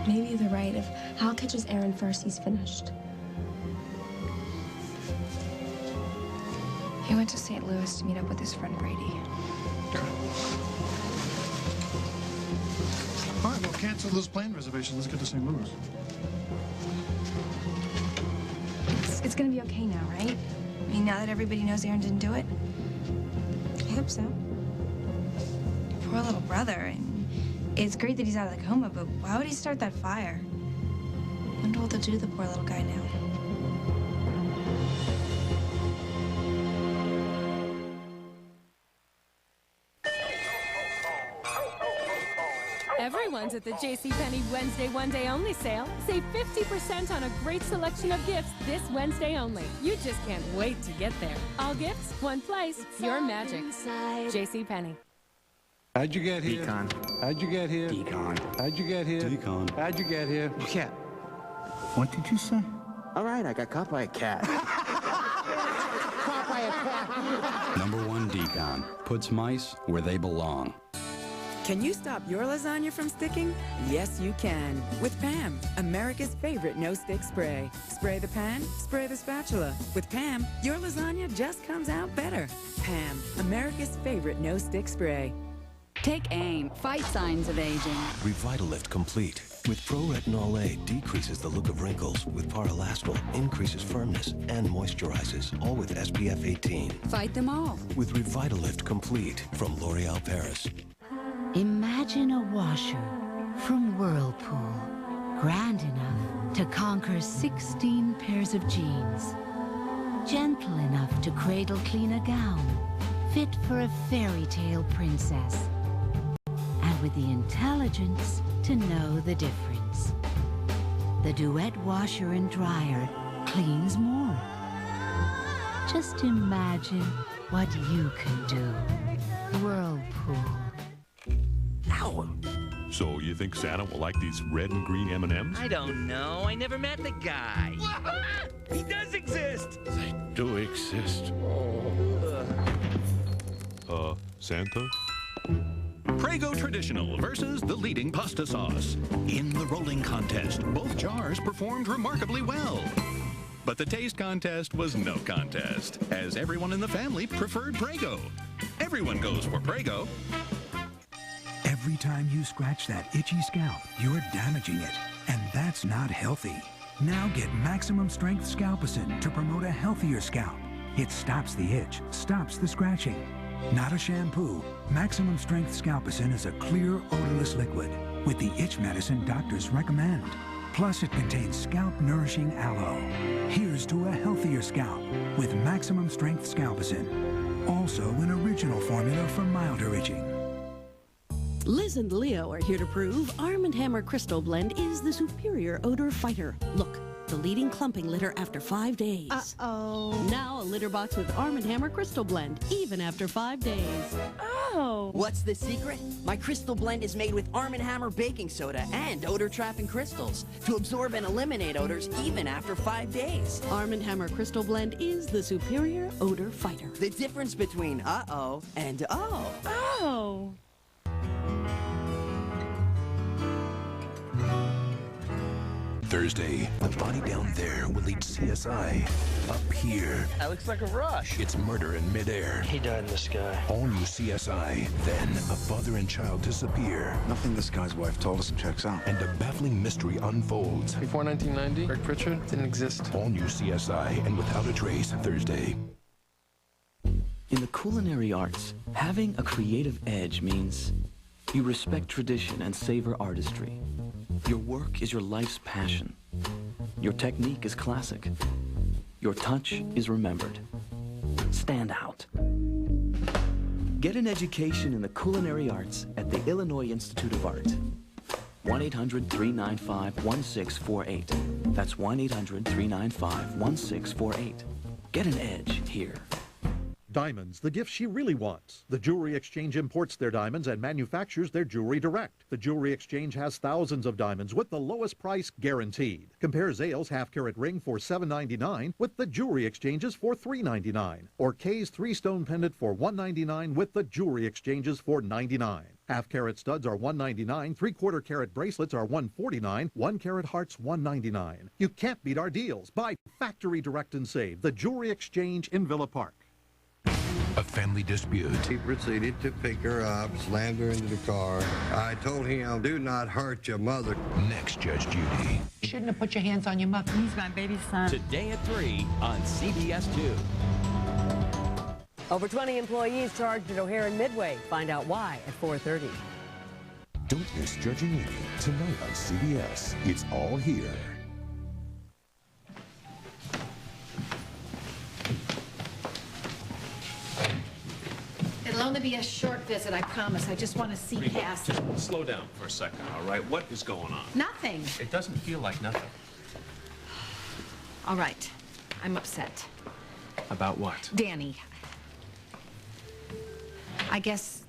Maybe they're right. If Hal catches Aaron first, he's finished. He went to St. Louis to meet up with his friend Brady. All right, we'll cancel those plane reservations. Let's get to St. Louis. It's gonna be okay now, right? I mean, now that everybody knows Aaron didn't do it? I hope so. Poor little brother. And it's great that he's out of the coma, but why would he start that fire? Wonder what they'll do to the poor little guy now. Everyone's at the JCPenney Wednesday One Day Only sale. Save 50% on a great selection of gifts this Wednesday only. You just can't wait to get there. All gifts, one place, your magic. JCPenney. How'd you get here? Decon. How'd you get here? Decon. How'd you get here? Decon. How'd you get here? Cat. What did you say? All right, I got caught by a cat. Caught by a cat. Number 1 Decon puts mice where they belong. Can you stop your lasagna from sticking? Yes, you can. With Pam, America's favorite no-stick spray. Spray the pan, spray the spatula. With Pam, your lasagna just comes out better. Pam, America's favorite no-stick spray. Take aim. Fight signs of aging. Revitalift Complete. With Pro-Retinol A, decreases the look of wrinkles. With Paralastral, increases firmness and moisturizes. All with SPF 18. Fight them all. With Revitalift Complete from L'Oreal Paris. Imagine a washer from Whirlpool, grand enough to conquer 16 pairs of jeans, gentle enough to cradle clean a gown, fit for a fairy tale princess, and with the intelligence to know the difference. The Duet washer and dryer cleans more. Just imagine what you can do. Whirlpool. Ow! So you think Santa will like these red and green M&Ms? I don't know. I never met the guy. He does exist. They do exist. Santa? Prego Traditional versus the leading pasta sauce. In the rolling contest, both jars performed remarkably well. But the taste contest was no contest, as everyone in the family preferred Prego. Everyone goes for Prego. Every time you scratch that itchy scalp, you're damaging it, and that's not healthy. Now get Maximum Strength Scalpicin to promote a healthier scalp. It stops the itch, stops the scratching. Not a shampoo, Maximum Strength Scalpicin is a clear, odorless liquid with the itch medicine doctors recommend. Plus, it contains scalp-nourishing aloe. Here's to a healthier scalp with Maximum Strength Scalpicin. Also, an original formula for milder itching. Liz and Leo are here to prove Arm & Hammer Crystal Blend is the superior odor fighter. Look, the leading clumping litter after 5 days. Uh-oh. Now a litter box with Arm & Hammer Crystal Blend, even after 5 days. Oh. What's the secret? My crystal blend is made with Arm & Hammer baking soda and odor-trapping crystals to absorb and eliminate odors even after 5 days. Arm & Hammer Crystal Blend is the superior odor fighter. The difference between uh-oh and oh. Oh. Thursday, the body down there will lead CSI up here. That looks like a rush. It's murder in midair. He died in the sky. All new CSI. Then a father and child disappear. Nothing this guy's wife told us checks out. And a baffling mystery unfolds. Before 1990, Greg Pritchard didn't exist. All new CSI and Without a Trace, Thursday. In the culinary arts, having a creative edge means you respect tradition and savor artistry. Your work is your life's passion. Your technique is classic. Your touch is remembered. Stand out. Get an education in the culinary arts at the Illinois Institute of Art. 1-800-395-1648. That's 1-800-395-1648. Get an edge here. Diamonds, the gift she really wants. The Jewelry Exchange imports their diamonds and manufactures their jewelry direct. The Jewelry Exchange has thousands of diamonds with the lowest price guaranteed. Compare Zales half-carat ring for $7.99 with the Jewelry Exchanges for $3.99. Or Kay's 3-stone pendant for $1.99 with the Jewelry Exchanges for $99. Half-carat studs are $1.99, 3/4 carat bracelets are $1.49, 1-carat hearts $1.99. You can't beat our deals. Buy factory direct and save. The Jewelry Exchange in Villa Park. A family dispute. He proceeded to pick her up, slammed her into the car. I told him, do not hurt your mother. Next, Judge Judy. You shouldn't have put your hands on your mother. He's my baby son. Today at 3 on CBS 2. Over 20 employees charged at O'Hare and Midway. Find out why at 4:30. Don't miss Judge and Amy tonight on CBS. It's all here. It'll only be a short visit, I promise. I just want to see past it. Just slow down for a second, all right? What is going on? Nothing. It doesn't feel like nothing. All right. I'm upset. About what? Danny. I guess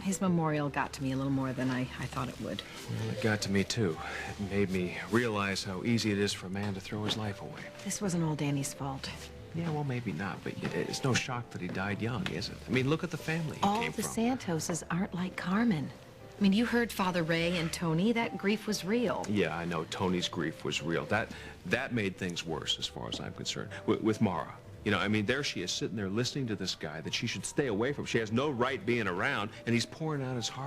his memorial got to me a little more than I thought it would. Well, it got to me, too. It made me realize how easy it is for a man to throw his life away. This wasn't all Danny's fault. Yeah, well, maybe not, but it's no shock that he died young, is it? I mean, look at the family he came All the from. Santoses aren't like Carmen. I mean, you heard Father Ray and Tony. That grief was real. Yeah, I know. Tony's grief was real. That made things worse, as far as I'm concerned. With Mara. You know, I mean, there she is sitting there listening to this guy that she should stay away from. She has no right being around, and he's pouring out his heart.